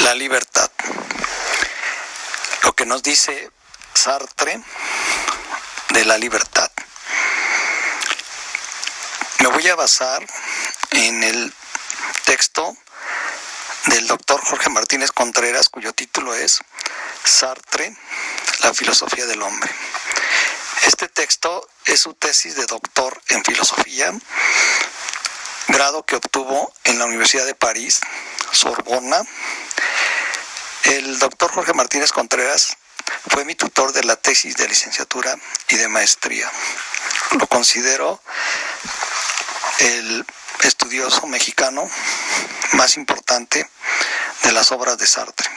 La libertad. Lo que nos dice Sartre de la libertad. Me voy a basar en el texto del doctor Jorge Martínez Contreras, cuyo título es Sartre, la filosofía del hombre. Este texto es su tesis de doctor en filosofía, grado que obtuvo en la Universidad de París, Sorbona. El doctor Jorge Martínez Contreras fue mi tutor de la tesis de licenciatura y de maestría. Lo considero el estudioso mexicano más importante de las obras de Sartre.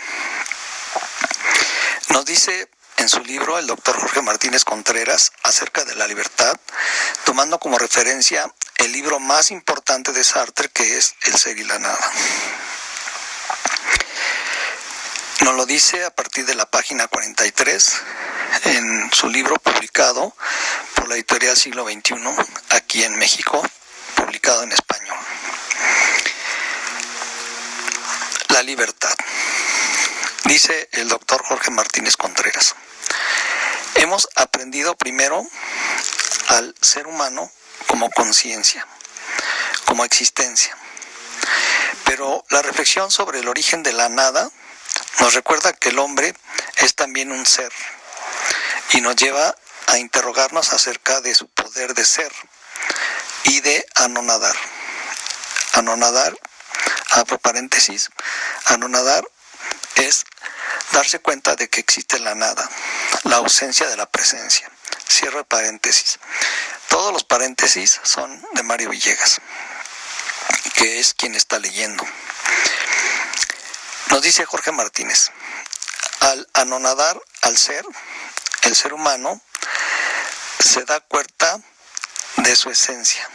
Nos dice en su libro el doctor Jorge Martínez Contreras acerca de la libertad, tomando como referencia el libro más importante de Sartre, que es El ser y la nada. Nos lo dice a partir de la página 43 en su libro publicado por la editorial Siglo XXI aquí en México, publicado en español. La libertad. Dice el doctor Jorge Martínez Contreras: hemos aprendido primero al ser humano como conciencia, como existencia. Pero la reflexión sobre el origen de la nada nos recuerda que el hombre es también un ser y nos lleva a interrogarnos acerca de su poder de ser y de anonadar. Anonadar, abro paréntesis, anonadar es darse cuenta de que existe la nada, la ausencia de la presencia. Cierro el paréntesis. Todos los paréntesis son de Mario Villegas, que es quien está leyendo. Nos dice Jorge Martínez: al anonadar al ser, el ser humano se da cuenta de su esencia.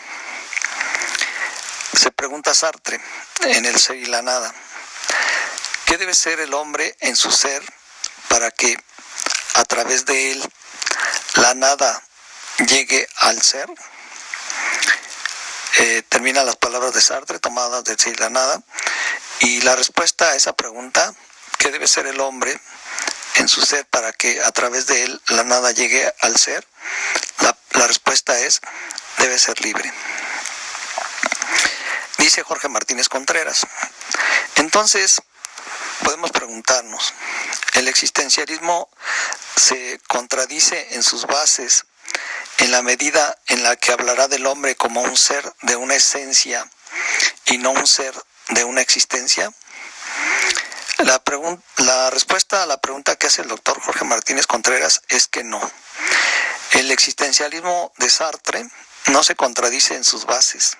Se pregunta Sartre en El ser y la nada: ¿qué debe ser el hombre en su ser para que a través de él la nada llegue al ser? Termina las palabras de Sartre tomadas del ser y la nada, y la respuesta a esa pregunta, ¿qué debe ser el hombre en su ser para que a través de él la nada llegue al ser? La respuesta es: debe ser libre. Dice Jorge Martínez Contreras: entonces podemos preguntarnos, ¿el existencialismo se contradice en sus bases en la medida en la que hablará del hombre como un ser de una esencia y no un ser de una existencia? La respuesta a la pregunta que hace el doctor Jorge Martínez Contreras es que no. El existencialismo de Sartre no se contradice en sus bases,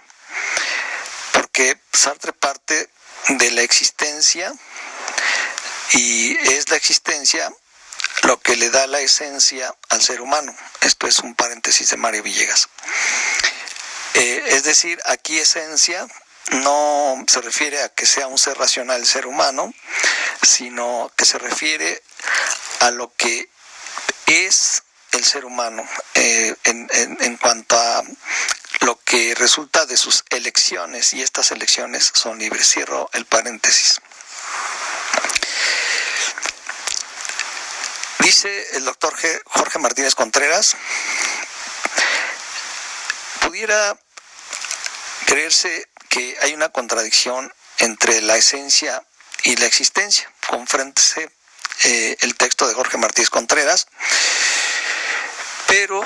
porque Sartre parte de la existencia y es la existencia lo que le da la esencia al ser humano. Esto es un paréntesis de Mario Villegas. Es decir, aquí esencia no se refiere a que sea un ser racional el ser humano, sino que se refiere a lo que es el ser humano en cuanto a lo que resulta de sus elecciones, y estas elecciones son libres. Cierro el paréntesis. Dice el doctor Jorge Martínez Contreras: pudiera creerse que hay una contradicción entre la esencia y la existencia. Confréntese el texto de Jorge Martínez Contreras, pero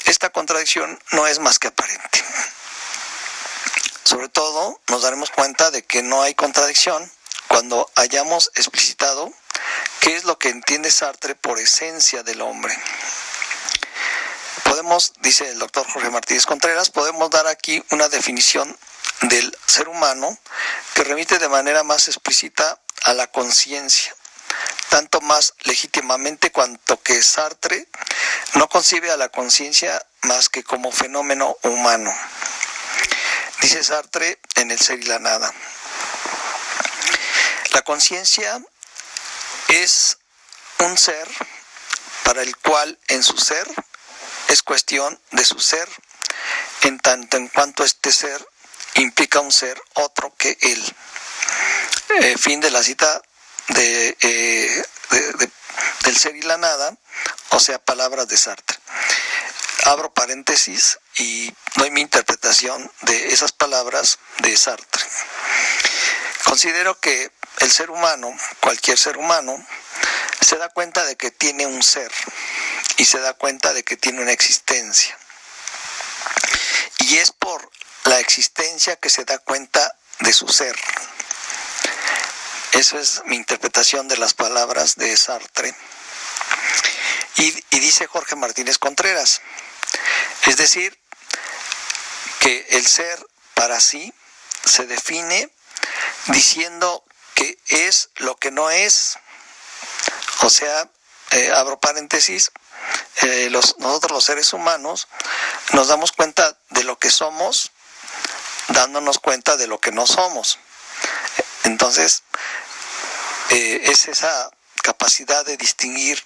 esta contradicción no es más que aparente. Sobre todo nos daremos cuenta de que no hay contradicción cuando hayamos explicitado qué es lo que entiende Sartre por esencia del hombre. Podemos, dice el doctor Jorge Martínez Contreras, podemos dar aquí una definición del ser humano que remite de manera más explícita a la conciencia, tanto más legítimamente cuanto que Sartre no concibe a la conciencia más que como fenómeno humano. Dice Sartre en El ser y la nada: la conciencia es un ser para el cual en su ser es cuestión de su ser, en tanto en cuanto este ser implica un ser otro que él. Fin de la cita del ser y la nada, o sea, palabras de Sartre. Abro paréntesis y doy mi interpretación de esas palabras de Sartre. Considero que el ser humano, cualquier ser humano, se da cuenta de que tiene un ser y se da cuenta de que tiene una existencia. Y es por la existencia que se da cuenta de su ser. Esa es mi interpretación de las palabras de Sartre. Y dice Jorge Martínez Contreras, es decir, que el ser para sí se define diciendo que es lo que no es. O sea, abro paréntesis, nosotros los seres humanos nos damos cuenta de lo que somos, dándonos cuenta de lo que no somos. Entonces, es esa capacidad de distinguir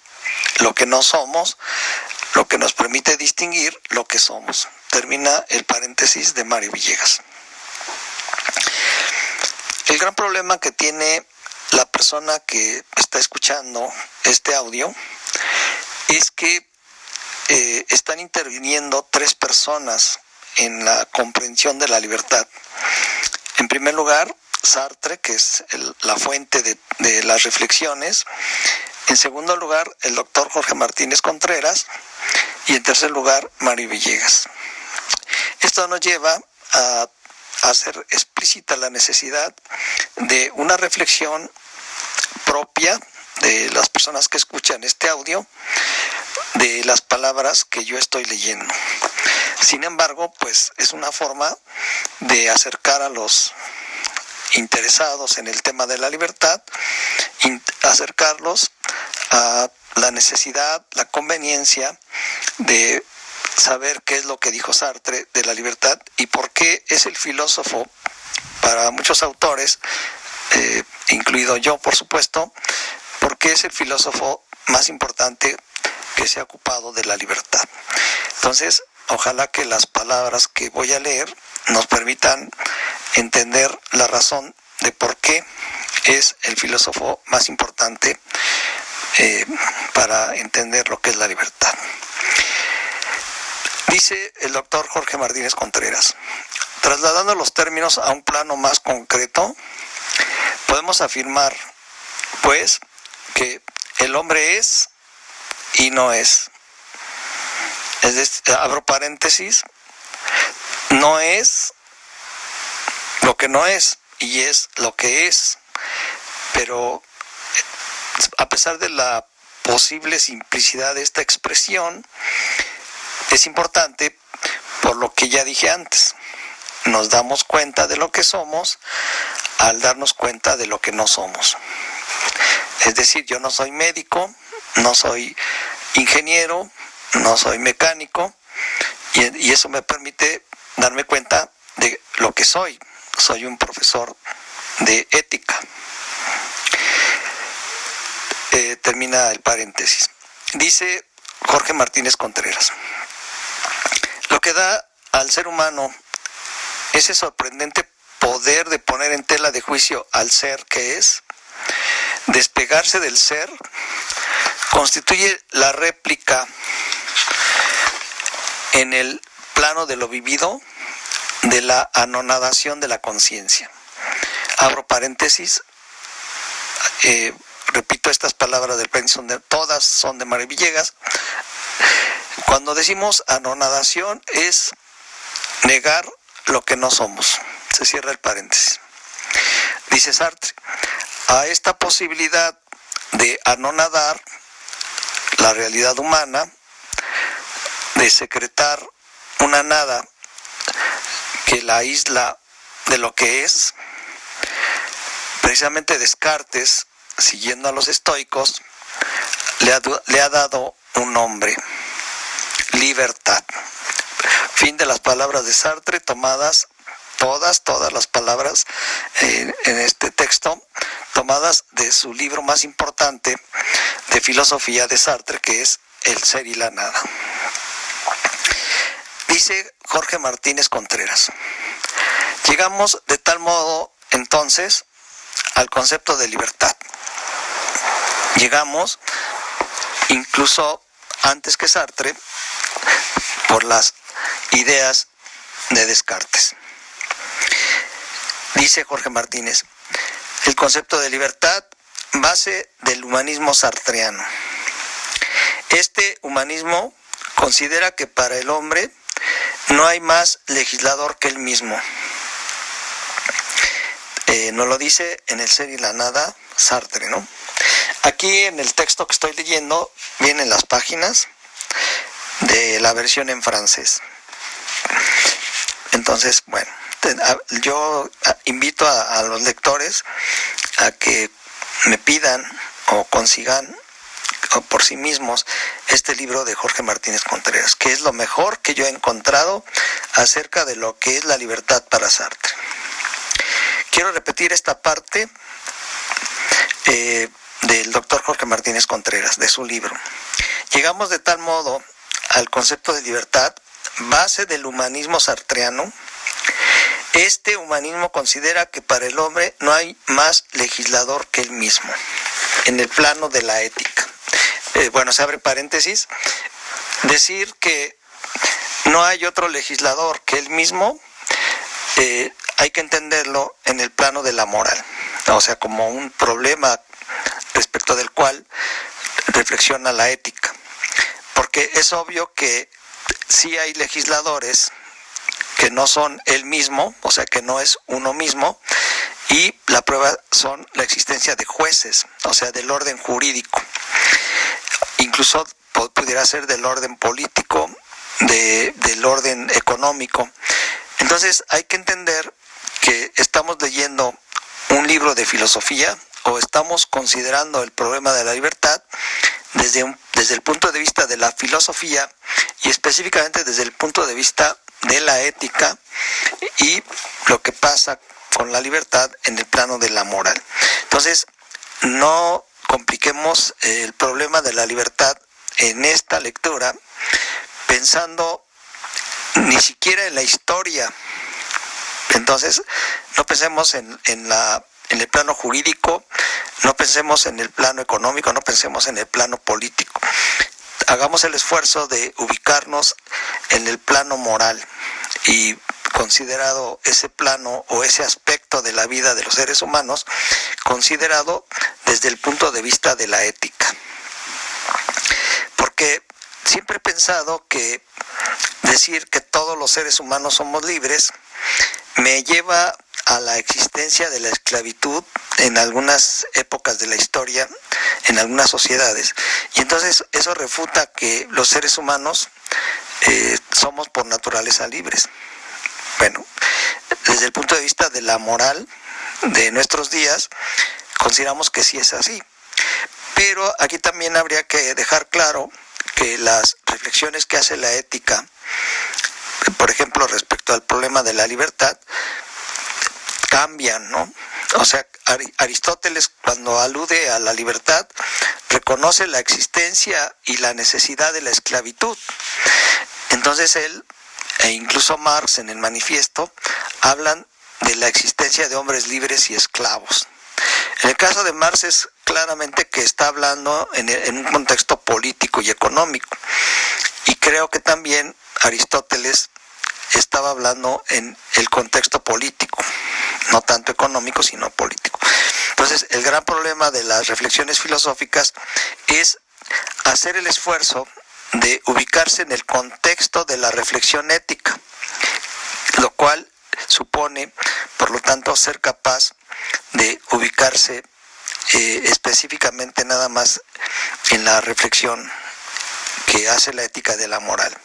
lo que no somos, lo que nos permite distinguir lo que somos. Termina el paréntesis de Mario Villegas. El gran problema que tiene la persona que está escuchando este audio es que están interviniendo tres personas en la comprensión de la libertad. En primer lugar, Sartre, que es la fuente de las reflexiones. En segundo lugar, el doctor Jorge Martínez Contreras. Y en tercer lugar, Mario Villegas. Esto nos lleva a hacer explícita la necesidad de una reflexión propia de las personas que escuchan este audio, de las palabras que yo estoy leyendo. Sin embargo, pues es una forma de acercar a los interesados en el tema de la libertad, acercarlos a la necesidad, la conveniencia de saber qué es lo que dijo Sartre de la libertad y por qué es el filósofo, para muchos autores, incluido yo por supuesto, por qué es el filósofo más importante que se ha ocupado de la libertad. Entonces, ojalá que las palabras que voy a leer nos permitan entender la razón de por qué es el filósofo más importante para entender lo que es la libertad. Dice el doctor Jorge Martínez Contreras, trasladando los términos a un plano más concreto, podemos afirmar, pues, que el hombre es y no es. Es decir, abro paréntesis, no es lo que no es y es lo que es. Pero a pesar de la posible simplicidad de esta expresión, es importante por lo que ya dije antes. Nos damos cuenta de lo que somos al darnos cuenta de lo que no somos. Es decir, yo no soy médico, no soy ingeniero, no soy mecánico, y eso me permite darme cuenta de lo que soy. Soy un profesor de ética. Termina el paréntesis. Dice Jorge Martínez Contreras, lo que da al ser humano ese sorprendente poder de poner en tela de juicio al ser que es, despegarse del ser, constituye la réplica en el plano de lo vivido de la anonadación de la conciencia. Abro paréntesis, repito estas palabras del Pension, todas son de Mario Villegas. Cuando decimos anonadación es negar lo que no somos. Se cierra el paréntesis. Dice Sartre, a esta posibilidad de anonadar la realidad humana, de secretar una nada que la aísla de lo que es, precisamente Descartes, siguiendo a los estoicos, le ha dado un nombre: libertad. Fin de las palabras de Sartre, tomadas todas las palabras en este texto, tomadas de su libro más importante de filosofía de Sartre, que es El ser y la nada. Dice Jorge Martínez Contreras, llegamos de tal modo entonces al concepto de libertad. llegamos incluso antes que Sartre por las ideas de Descartes. Dice Jorge Martínez, el concepto de libertad, base del humanismo sartreano. Este humanismo considera que para el hombre no hay más legislador que él mismo. Nos lo dice en El ser y la nada Sartre, ¿no? Aquí en el texto que estoy leyendo vienen las páginas de la versión en francés. Entonces, bueno, yo invito a los lectores a que me pidan o consigan o por sí mismos este libro de Jorge Martínez Contreras, que es lo mejor que yo he encontrado acerca de lo que es la libertad para Sartre. Quiero repetir esta parte del doctor Jorge Martínez Contreras, de su libro. Llegamos de tal modo al concepto de libertad, base del humanismo sartreano. Este humanismo considera que para el hombre no hay más legislador que él mismo, en el plano de la ética. Bueno, se abre paréntesis, decir que no hay otro legislador que él mismo, hay que entenderlo en el plano de la moral, o sea, como un problema respecto del cual reflexiona la ética, porque es obvio que sí hay legisladores que no son él mismo, o sea, que no es uno mismo, y la prueba son la existencia de jueces, o sea, del orden jurídico, incluso pudiera ser del orden político, del orden económico. Entonces hay que entender que estamos leyendo un libro de filosofía o estamos considerando el problema de la libertad desde el punto de vista de la filosofía y específicamente desde el punto de vista de la ética y lo que pasa con la libertad en el plano de la moral. Entonces, no compliquemos el problema de la libertad en esta lectura pensando ni siquiera en la historia. Entonces, no pensemos en el plano jurídico, no pensemos en el plano económico, no pensemos en el plano político. Hagamos el esfuerzo de ubicarnos en el plano moral y considerado ese plano o ese aspecto de la vida de los seres humanos, considerado desde el punto de vista de la ética. Porque siempre he pensado que decir que todos los seres humanos somos libres me lleva a la existencia de la esclavitud en algunas épocas de la historia, en algunas sociedades. Y entonces eso refuta que los seres humanos somos por naturaleza libres. Bueno, desde el punto de vista de la moral de nuestros días, consideramos que sí es así. Pero aquí también habría que dejar claro que las reflexiones que hace la ética, por ejemplo, respecto al problema de la libertad, cambian, ¿no? O sea, Aristóteles, cuando alude a la libertad, reconoce la existencia y la necesidad de la esclavitud. Entonces él, e incluso Marx en el Manifiesto, hablan de la existencia de hombres libres y esclavos. En el caso de Marx es claramente que está hablando en un contexto político y económico. Y creo que también Aristóteles estaba hablando en el contexto político, no tanto económico, sino político. Entonces, el gran problema de las reflexiones filosóficas es hacer el esfuerzo de ubicarse en el contexto de la reflexión ética, lo cual supone, por lo tanto, ser capaz de ubicarse específicamente nada más en la reflexión que hace la ética de la moral.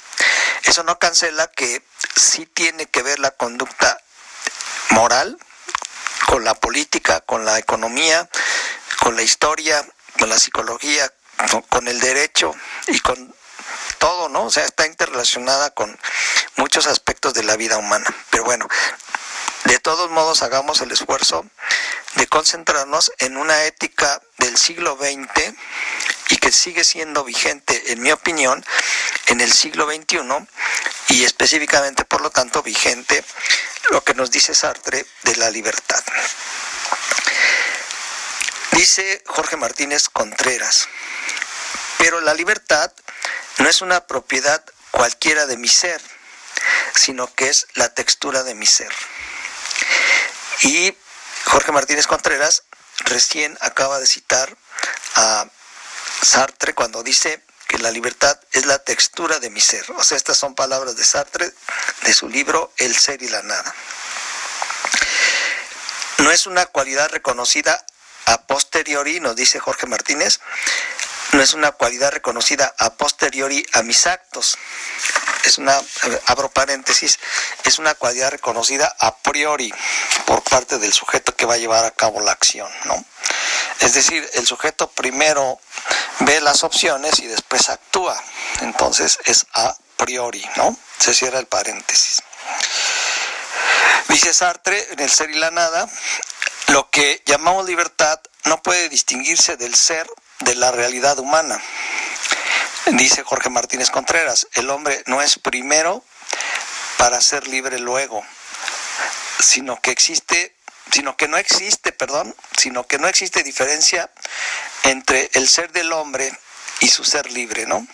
Eso no cancela que sí tiene que ver la conducta moral con la política, con la economía, con la historia, con la psicología, con el derecho y con todo, ¿no? O sea, está interrelacionada con muchos aspectos de la vida humana. Pero bueno, de todos modos hagamos el esfuerzo de concentrarnos en una ética del siglo XX y que sigue siendo vigente, en mi opinión, en el siglo XXI y específicamente, por lo tanto, vigente lo que nos dice Sartre de la libertad. Dice Jorge Martínez Contreras, pero la libertad no es una propiedad cualquiera de mi ser, sino que es la textura de mi ser. Y Jorge Martínez Contreras recién acaba de citar a Sartre cuando dice que la libertad es la textura de mi ser. O sea, estas son palabras de Sartre de su libro El ser y la nada. No es una cualidad reconocida a posteriori, nos dice Jorge Martínez, no es una cualidad reconocida a posteriori a mis actos. Es una, abro paréntesis, es una cualidad reconocida a priori por parte del sujeto que va a llevar a cabo la acción, ¿no? Es decir, el sujeto primero ve las opciones y después actúa. Entonces es a priori, ¿no? Se cierra el paréntesis. Dice Sartre, en El ser y la nada, lo que llamamos libertad no puede distinguirse del ser de la realidad humana. Dice Jorge Martínez Contreras, el hombre no es primero para ser libre luego, sino que no existe diferencia entre el ser del hombre y su ser libre, ¿no?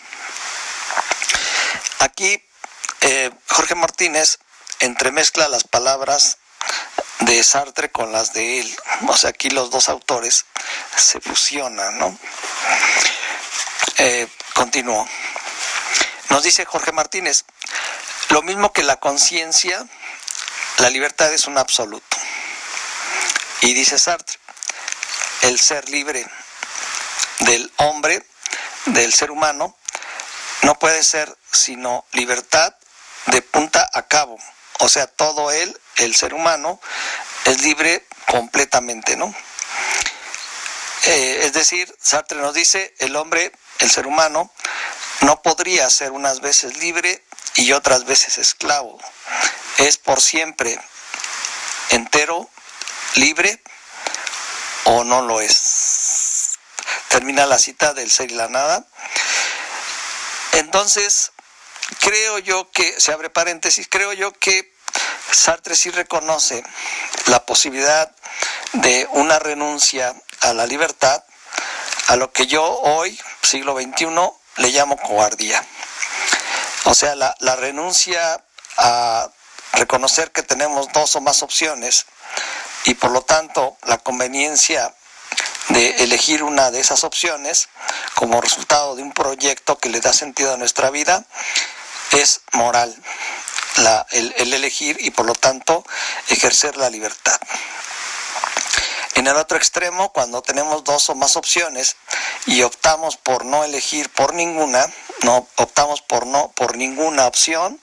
Aquí Jorge Martínez entremezcla las palabras de Sartre con las de él. O sea, aquí los dos autores se fusionan, ¿no? Continúo. Nos dice Jorge Martínez, lo mismo que la conciencia, la libertad es un absoluto. Y dice Sartre, el ser libre del hombre, del ser humano, no puede ser sino libertad de punta a cabo. O sea, todo él, el ser humano, es libre completamente, ¿no? Es decir, Sartre nos dice, el hombre, el ser humano, no podría ser unas veces libre y otras veces esclavo. Es por siempre entero, libre o no lo es. Termina la cita del ser y la nada. Entonces, creo yo que, se abre paréntesis, creo yo que Sartre sí reconoce la posibilidad de una renuncia a la libertad, a lo que yo hoy, siglo XXI, le llamo cobardía. O sea, la renuncia a reconocer que tenemos dos o más opciones y por lo tanto la conveniencia de elegir una de esas opciones como resultado de un proyecto que le da sentido a nuestra vida es moral, el elegir y por lo tanto ejercer la libertad. En el otro extremo, cuando tenemos dos o más opciones y optamos por no elegir por ninguna, por ninguna opción,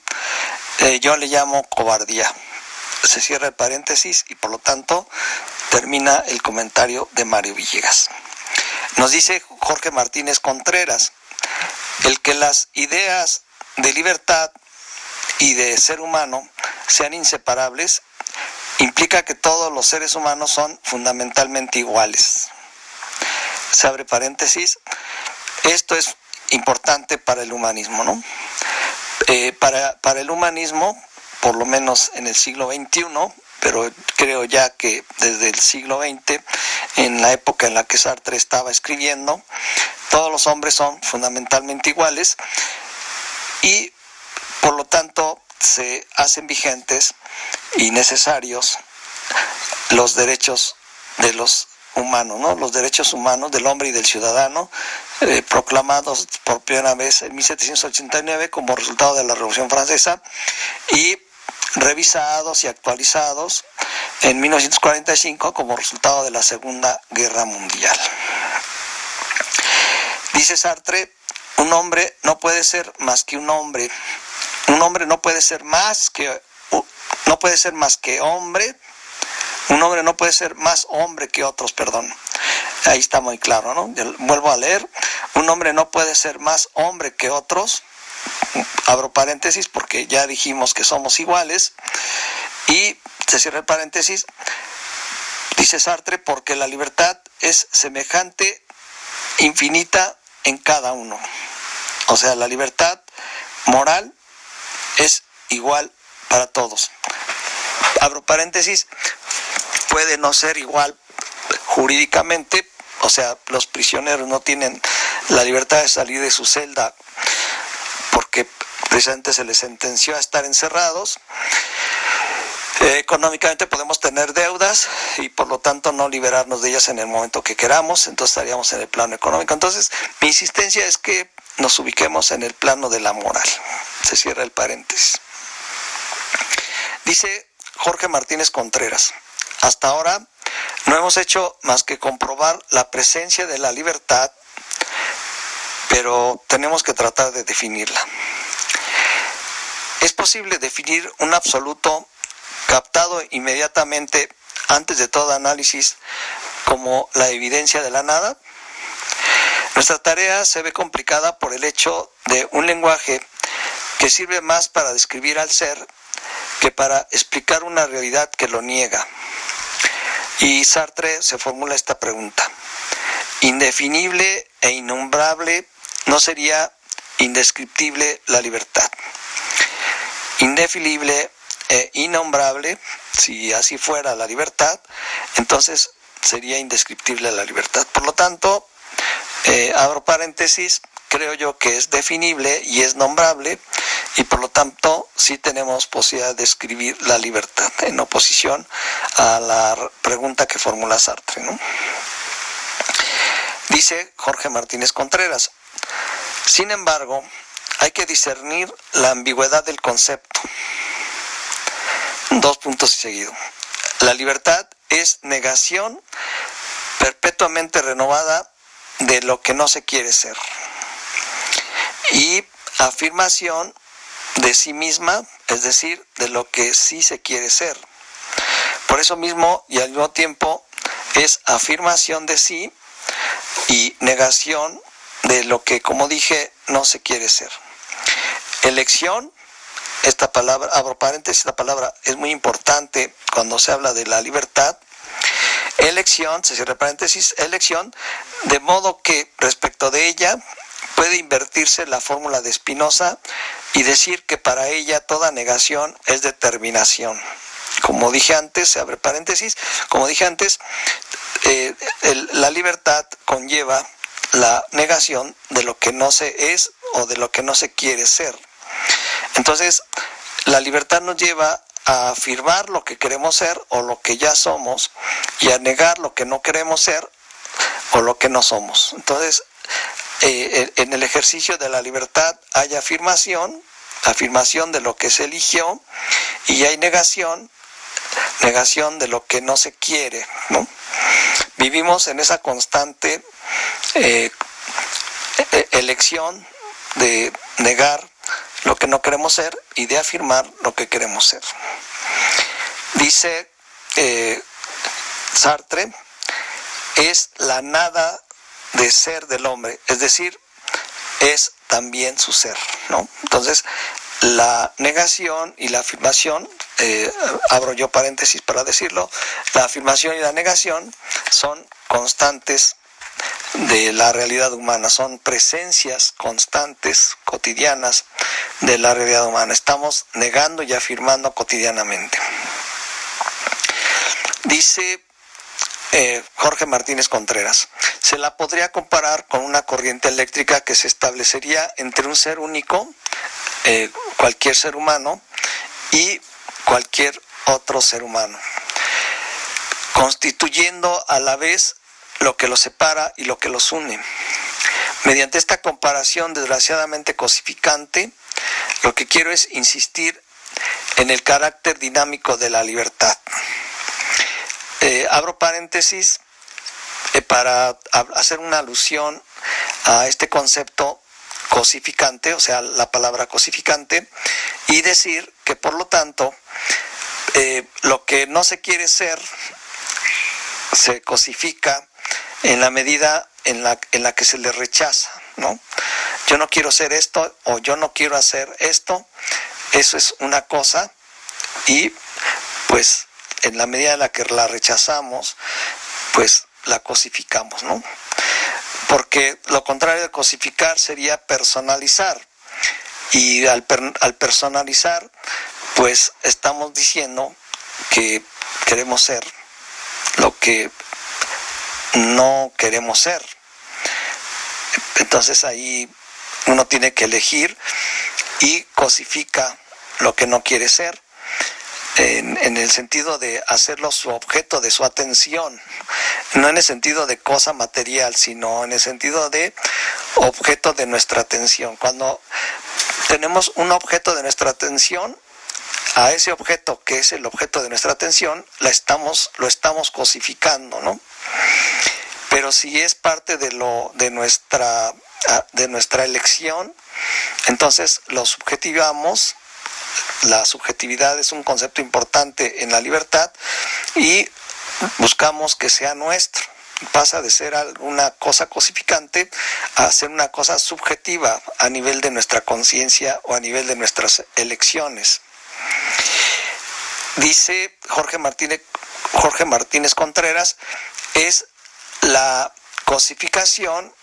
yo le llamo cobardía. Se cierra el paréntesis y por lo tanto termina el comentario de Mario Villegas. Nos dice Jorge Martínez Contreras, el que las ideas de libertad y de ser humano sean inseparables implica que todos los seres humanos son fundamentalmente iguales. Se abre paréntesis. Esto es importante para el humanismo, ¿no? Para el humanismo, por lo menos en el siglo XXI, pero creo ya que desde el siglo XX, en la época en la que Sartre estaba escribiendo, todos los hombres son fundamentalmente iguales y por lo tanto se hacen vigentes y necesarios los derechos de los humanos, ¿no? Los derechos humanos del hombre y del ciudadano, proclamados por primera vez en 1789 como resultado de la Revolución Francesa y revisados y actualizados en 1945 como resultado de la Segunda Guerra Mundial. Dice Sartre, un hombre no puede ser más que un hombre. Un hombre no puede ser más que hombre. Un hombre no puede ser más hombre que otros, perdón. Ahí está muy claro, ¿no? Vuelvo a leer. Un hombre no puede ser más hombre que otros. Abro paréntesis porque ya dijimos que somos iguales. Y se cierra el paréntesis. Dice Sartre, porque la libertad es semejante, infinita en cada uno. O sea, la libertad moral es igual para todos. Abro paréntesis, puede no ser igual jurídicamente, o sea, los prisioneros no tienen la libertad de salir de su celda porque precisamente se les sentenció a estar encerrados. Económicamente podemos tener deudas y por lo tanto no liberarnos de ellas en el momento que queramos, entonces estaríamos en el plano económico. Entonces mi insistencia es que nos ubiquemos en el plano de la moral. Se cierra el paréntesis. Dice Jorge Martínez Contreras: hasta ahora no hemos hecho más que comprobar la presencia de la libertad, pero tenemos que tratar de definirla. ¿Es posible definir un absoluto captado inmediatamente antes de todo análisis como la evidencia de la nada? Nuestra tarea se ve complicada por el hecho de un lenguaje que sirve más para describir al ser que para explicar una realidad que lo niega. Y Sartre se formula esta pregunta: ¿indefinible e innombrable no sería indescriptible la libertad? Indefinible e innombrable, si así fuera la libertad, entonces sería indescriptible la libertad. Por lo tanto, abro paréntesis, creo yo que es definible y es nombrable, y por lo tanto sí tenemos posibilidad de describir la libertad, en oposición a la pregunta que formula Sartre, ¿no? Dice Jorge Martínez Contreras: sin embargo, hay que discernir la ambigüedad del concepto. Dos puntos y seguido. La libertad es negación perpetuamente renovada de lo que no se quiere ser y afirmación de sí misma, es decir, de lo que sí se quiere ser. Por eso mismo y al mismo tiempo es afirmación de sí y negación de lo que, como dije, no se quiere ser. Elección, esta palabra, abro paréntesis, esta palabra es muy importante cuando se habla de la libertad. Elección, se cierra paréntesis, elección, de modo que respecto de ella puede invertirse la fórmula de Spinoza y decir que para ella toda negación es determinación. Como dije antes, se abre paréntesis, como dije antes, la libertad conlleva la negación de lo que no se es o de lo que no se quiere ser. Entonces, la libertad nos lleva a afirmar lo que queremos ser o lo que ya somos y a negar lo que no queremos ser o lo que no somos. Entonces, en el ejercicio de la libertad hay afirmación de lo que se eligió, y hay negación de lo que no se quiere, ¿no? Vivimos en esa constante elección de negar lo que no queremos ser y de afirmar lo que queremos ser. Dice Sartre: es la nada de ser del hombre, es decir, es también su ser, ¿no? Entonces, la negación y la afirmación, abro yo paréntesis para decirlo, la afirmación y la negación son constantes de la realidad humana, son presencias constantes, cotidianas de la realidad humana. Estamos negando y afirmando cotidianamente. Dice Jorge Martínez Contreras: se la podría comparar con una corriente eléctrica que se establecería entre un ser único, cualquier ser humano, y cualquier otro ser humano, constituyendo a la vez lo que los separa y lo que los une. Mediante esta comparación desgraciadamente cosificante, lo que quiero es insistir en el carácter dinámico de la libertad. Abro paréntesis para hacer una alusión a este concepto cosificante, o sea, la palabra cosificante, y decir que por lo tanto lo que no se quiere ser se cosifica en la medida en la que se le rechaza, ¿no? Yo no quiero ser esto o yo no quiero hacer esto, eso es una cosa, y pues en la medida en la que la rechazamos, pues la cosificamos, ¿no? Porque lo contrario de cosificar sería personalizar, y al personalizar, pues estamos diciendo que queremos ser lo que no queremos ser. Entonces ahí uno tiene que elegir y cosifica lo que no quiere ser, en el sentido de hacerlo su objeto de su atención, no en el sentido de cosa material, sino en el sentido de objeto de nuestra atención. Cuando tenemos un objeto de nuestra atención, a ese objeto que es el objeto de nuestra atención, lo estamos cosificando, ¿no? Pero si es parte de nuestra elección, entonces lo subjetivamos. La subjetividad es un concepto importante en la libertad y buscamos que sea nuestro. Pasa de ser alguna cosa cosificante a ser una cosa subjetiva a nivel de nuestra conciencia o a nivel de nuestras elecciones. Dice Jorge Martínez Contreras, es la cosificación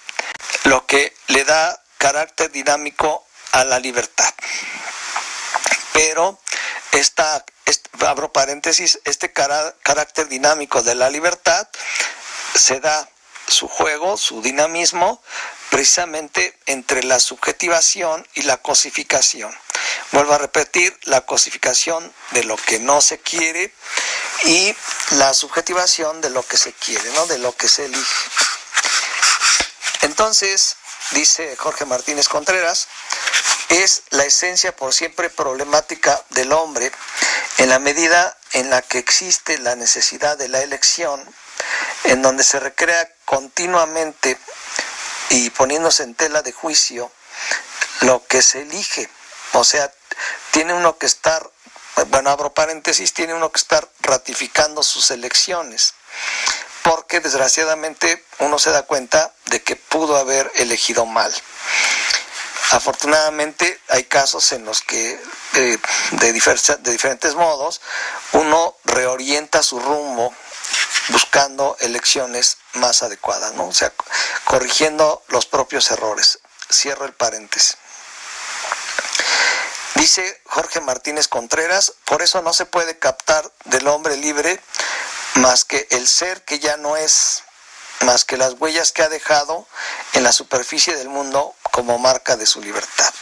lo que le da carácter dinámico a la libertad. Pero abro paréntesis, este carácter dinámico de la libertad se da su juego, su dinamismo, precisamente entre la subjetivación y la cosificación. Vuelvo a repetir, la cosificación de lo que no se quiere y la subjetivación de lo que se quiere, ¿no? De lo que se elige. Entonces, dice Jorge Martínez Contreras, es la esencia por siempre problemática del hombre en la medida en la que existe la necesidad de la elección, en donde se recrea continuamente y poniéndose en tela de juicio lo que se elige. O sea, tiene uno que estar, bueno, abro paréntesis, tiene uno que estar ratificando sus elecciones, porque desgraciadamente uno se da cuenta de que pudo haber elegido mal. Afortunadamente hay casos en los que de diferentes modos uno reorienta su rumbo buscando elecciones más adecuadas, ¿no? O sea, corrigiendo los propios errores. Cierro el paréntesis. Dice Jorge Martínez Contreras, por eso no se puede captar del hombre libre más que el ser que ya no es, más que las huellas que ha dejado en la superficie del mundo como marca de su libertad.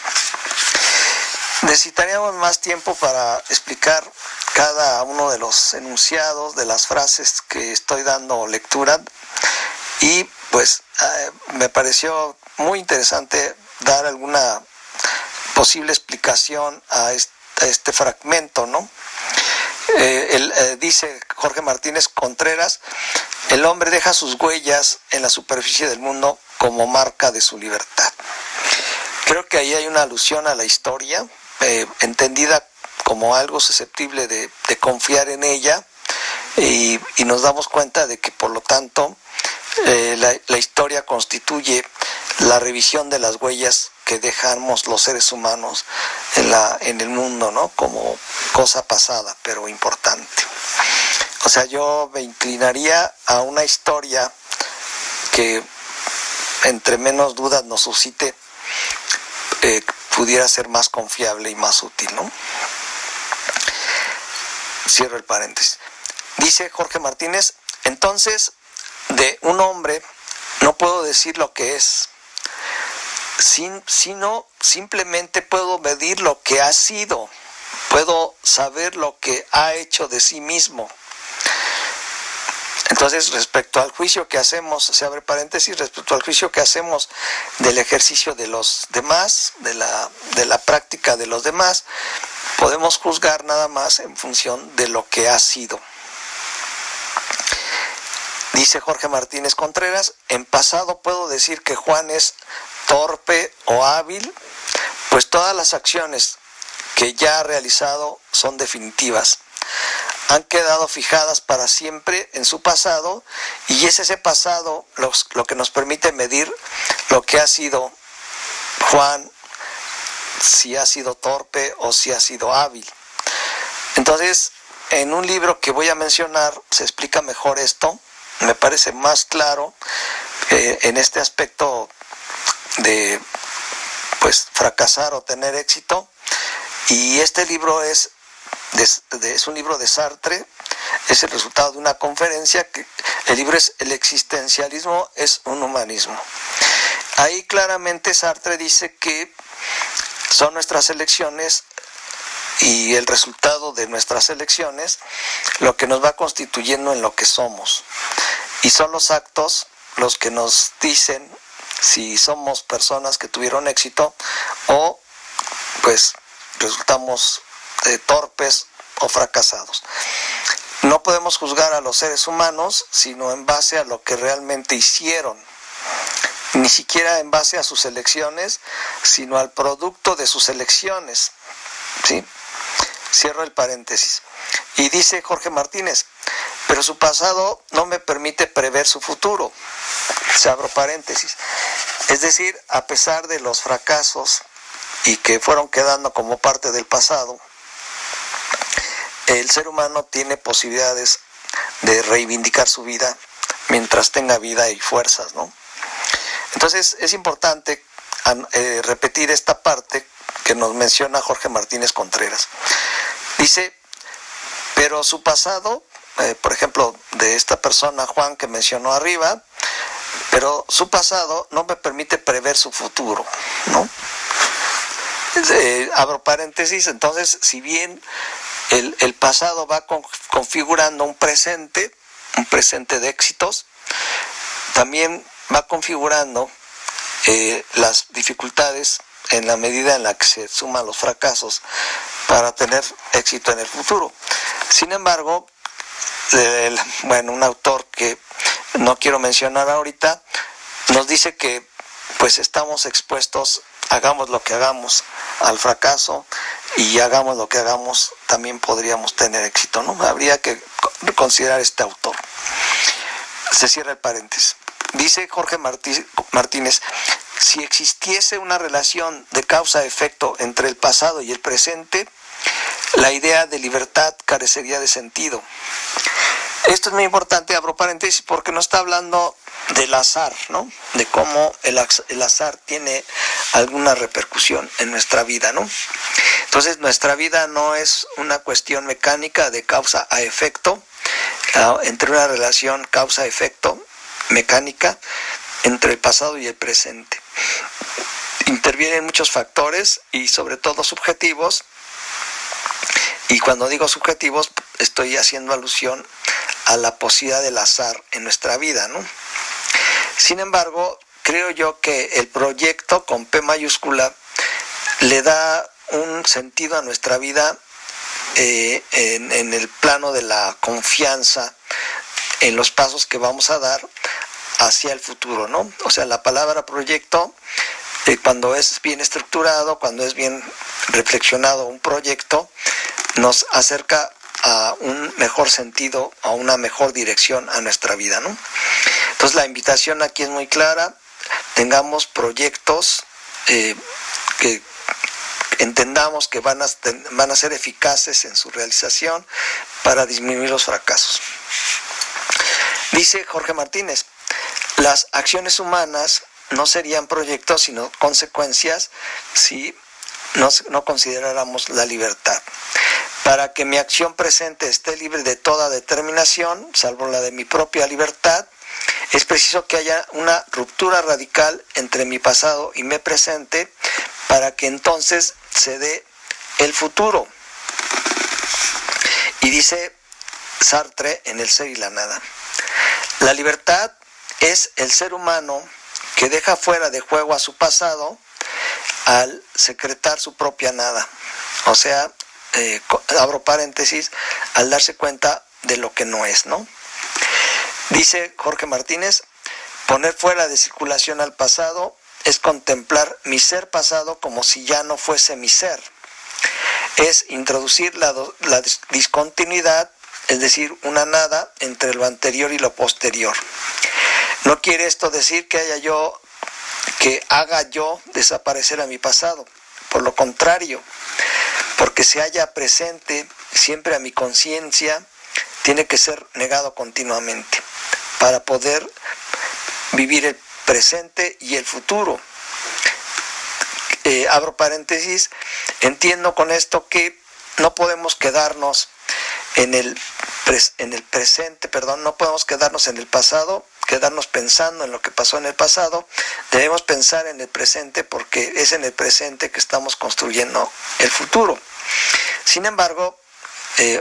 Necesitaríamos más tiempo para explicar cada uno de los enunciados, de las frases que estoy dando lectura, y pues me pareció muy interesante dar alguna posible explicación a este fragmento, ¿no? Dice Jorge Martínez Contreras, el hombre deja sus huellas en la superficie del mundo como marca de su libertad. Creo que ahí hay una alusión a la historia, entendida como algo susceptible de confiar en ella, y nos damos cuenta de que por lo tanto la historia constituye la revisión de las huellas que dejamos los seres humanos en el mundo, ¿no? Como cosa pasada, pero importante. O sea, yo me inclinaría a una historia que entre menos dudas nos suscite, pudiera ser más confiable y más útil, ¿no? Cierro el paréntesis. Dice Jorge Martínez, entonces, de un hombre no puedo decir lo que es, sino simplemente puedo medir lo que ha sido, puedo saber lo que ha hecho de sí mismo. Entonces, respecto al juicio que hacemos, se abre paréntesis, respecto al juicio que hacemos del ejercicio de los demás, de la práctica de los demás, podemos juzgar nada más en función de lo que ha sido. Dice Jorge Martínez Contreras, en pasado puedo decir que Juan es torpe o hábil, pues todas las acciones que ya ha realizado son definitivas. Han quedado fijadas para siempre en su pasado, y es ese pasado lo que nos permite medir lo que ha sido Juan, si ha sido torpe o si ha sido hábil. Entonces, en un libro que voy a mencionar se explica mejor esto, me parece más claro en este aspecto de pues fracasar o tener éxito, y este libro es es un libro de Sartre, es el resultado de una conferencia, que el libro es El existencialismo es un humanismo. Ahí claramente Sartre dice que son nuestras elecciones y el resultado de nuestras elecciones lo que nos va constituyendo en lo que somos. Y son los actos los que nos dicen si somos personas que tuvieron éxito o pues resultamos torpes o fracasados. No podemos juzgar a los seres humanos sino en base a lo que realmente hicieron, ni siquiera en base a sus elecciones, sino al producto de sus elecciones, ¿sí? Cierro el paréntesis. Y dice Jorge Martínez, pero su pasado no me permite prever su futuro. Se abro paréntesis. Es decir, a pesar de los fracasos y que fueron quedando como parte del pasado, el ser humano tiene posibilidades de reivindicar su vida mientras tenga vida y fuerzas, ¿no? Entonces es importante repetir esta parte que nos menciona Jorge Martínez Contreras. Dice, pero su pasado, por ejemplo, de esta persona Juan que mencionó arriba, pero su pasado no me permite prever su futuro, ¿no? Abro paréntesis, entonces, si bien el pasado va configurando un presente de éxitos, también va configurando las dificultades en la medida en la que se suman los fracasos para tener éxito en el futuro. Sin embargo, un autor que no quiero mencionar ahorita, nos dice que pues estamos expuestos, hagamos lo que hagamos, al fracaso, y hagamos lo que hagamos, también podríamos tener éxito, ¿no? Habría que considerar este autor. Se cierra el paréntesis. Dice Jorge Martínez, si existiese una relación de causa-efecto entre el pasado y el presente, la idea de libertad carecería de sentido. Esto es muy importante, abro paréntesis, porque no está hablando del azar, ¿no? De cómo el azar tiene alguna repercusión en nuestra vida, ¿no? Entonces, nuestra vida no es una cuestión mecánica de causa a efecto, entre una relación causa-efecto mecánica entre el pasado y el presente. Intervienen muchos factores y sobre todo subjetivos, y cuando digo subjetivos estoy haciendo alusión a la posibilidad del azar en nuestra vida, ¿no? Sin embargo, creo yo que el proyecto con P mayúscula le da un sentido a nuestra vida en el plano de la confianza en los pasos que vamos a dar hacia el futuro, ¿no? O sea, la palabra proyecto, cuando es bien estructurado, cuando es bien reflexionado un proyecto, nos acerca a un mejor sentido, a una mejor dirección a nuestra vida, ¿no? Entonces la invitación aquí es muy clara, tengamos proyectos que entendamos que van a ser eficaces en su realización para disminuir los fracasos. Dice Jorge Martínez, las acciones humanas no serían proyectos sino consecuencias si no consideráramos la libertad. Para que mi acción presente esté libre de toda determinación, salvo la de mi propia libertad, es preciso que haya una ruptura radical entre mi pasado y mi presente para que entonces se dé el futuro. Y dice Sartre en El ser y la nada, la libertad es el ser humano que deja fuera de juego a su pasado al secretar su propia nada. O sea, abro paréntesis, al darse cuenta de lo que no es, ¿no? Dice Jorge Martínez, poner fuera de circulación al pasado es contemplar mi ser pasado como si ya no fuese mi ser. Es introducir la discontinuidad, es decir, una nada entre lo anterior y lo posterior. No quiere esto decir que haga yo desaparecer a mi pasado. Por lo contrario, porque se halla presente siempre a mi conciencia, tiene que ser negado continuamente para poder vivir el presente y el futuro. Abro paréntesis, entiendo con esto que no podemos quedarnos en el presente, no podemos quedarnos en el pasado, quedarnos pensando en lo que pasó en el pasado. Debemos pensar en el presente, porque es en el presente que estamos construyendo el futuro. Sin embargo,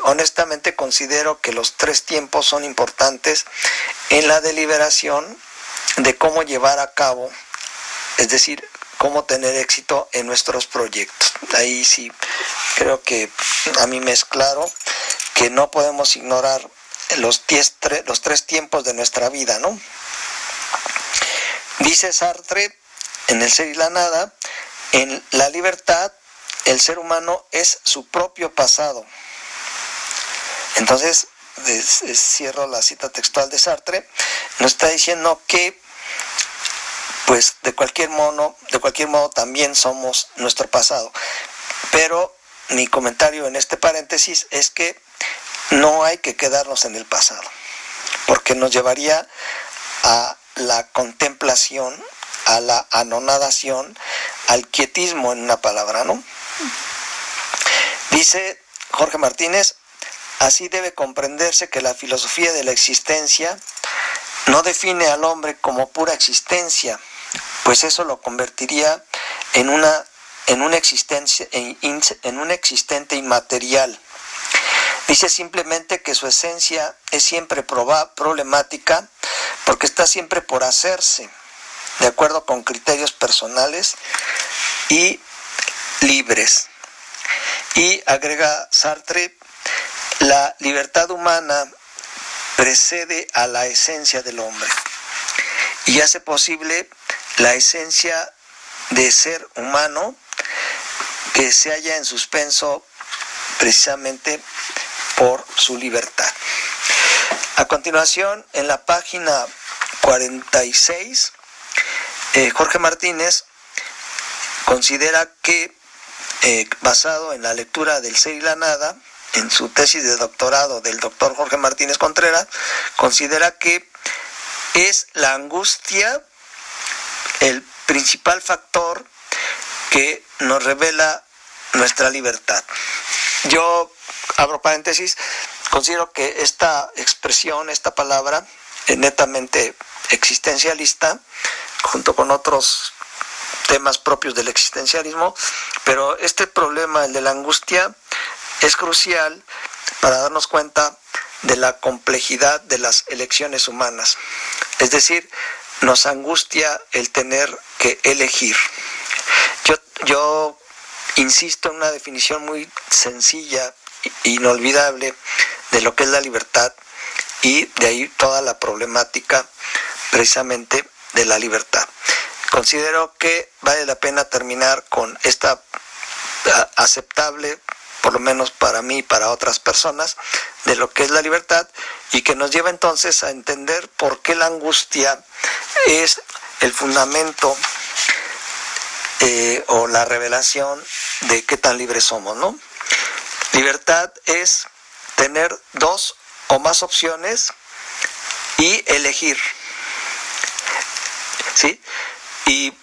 honestamente considero que los 3 tiempos son importantes en la deliberación de cómo llevar a cabo, es decir, cómo tener éxito en nuestros proyectos. Ahí sí creo que a mí me es claro que no podemos ignorar los 3 tiempos de nuestra vida, ¿no? Dice Sartre en El ser y la nada: en la libertad el ser humano es su propio pasado. Entonces, cierro la cita textual de Sartre, nos está diciendo que pues de cualquier modo también somos nuestro pasado. Pero mi comentario en este paréntesis es que no hay que quedarnos en el pasado, porque nos llevaría a la contemplación, a la anonadación, al quietismo, en una palabra, ¿no? Dice Jorge Martínez: así debe comprenderse que la filosofía de la existencia no define al hombre como pura existencia, pues eso lo convertiría en un existente inmaterial. Dice simplemente que su esencia es siempre problemática, porque está siempre por hacerse, de acuerdo con criterios personales y libres. Y agrega Sartre: la libertad humana precede a la esencia del hombre y hace posible la esencia de ser humano, que se halla en suspenso precisamente por su libertad. A continuación, en la página 46, Jorge Martínez considera que, basado en la lectura del Ser y la Nada, en su tesis de doctorado del doctor Jorge Martínez Contreras, considera que es la angustia el principal factor que nos revela nuestra libertad. Yo, abro paréntesis, considero que esta expresión, esta palabra, es netamente existencialista, junto con otros temas propios del existencialismo, pero este problema, el de la angustia, es crucial para darnos cuenta de la complejidad de las elecciones humanas. Es decir, nos angustia el tener que elegir. Yo insisto en una definición muy sencilla, inolvidable, de lo que es la libertad, y de ahí toda la problemática precisamente de la libertad. Considero que vale la pena terminar con esta aceptable, por lo menos para mí y para otras personas, de lo que es la libertad, y que nos lleva entonces a entender por qué la angustia es el fundamento o la revelación de qué tan libres somos, ¿no? Libertad es tener 2 o más opciones y elegir, ¿sí? Y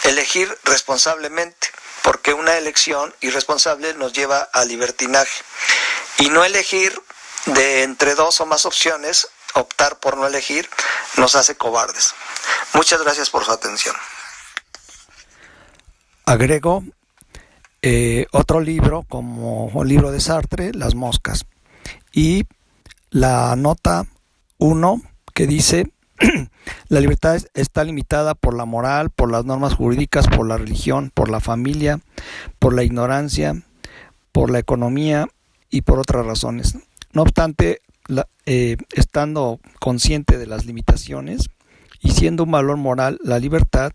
elegir responsablemente, porque una elección irresponsable nos lleva al libertinaje. Y no elegir de entre 2 o más opciones, optar por no elegir, nos hace cobardes. Muchas gracias por su atención. Agrego otro libro, como un libro de Sartre, Las moscas, y la nota 1 que dice: la libertad está limitada por la moral, por las normas jurídicas, por la religión, por la familia, por la ignorancia, por la economía y por otras razones. No obstante, estando consciente de las limitaciones y siendo un valor moral la libertad,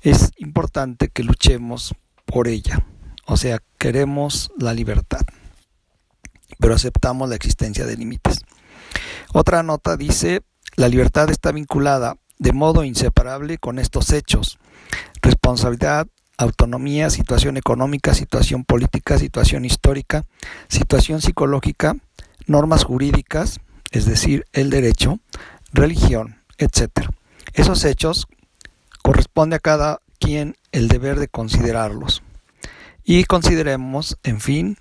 es importante que luchemos por ella. O sea, queremos la libertad, pero aceptamos la existencia de límites. Otra nota dice: la libertad está vinculada de modo inseparable con estos hechos: responsabilidad, autonomía, situación económica, situación política, situación histórica, situación psicológica, normas jurídicas, es decir, el derecho, religión, etc. Esos hechos corresponde a cada quien el deber de considerarlos. Y consideremos, en fin,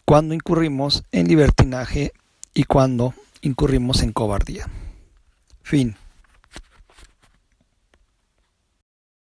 cuando incurrimos en libertinaje y cuando incurrimos en cobardía. Fin.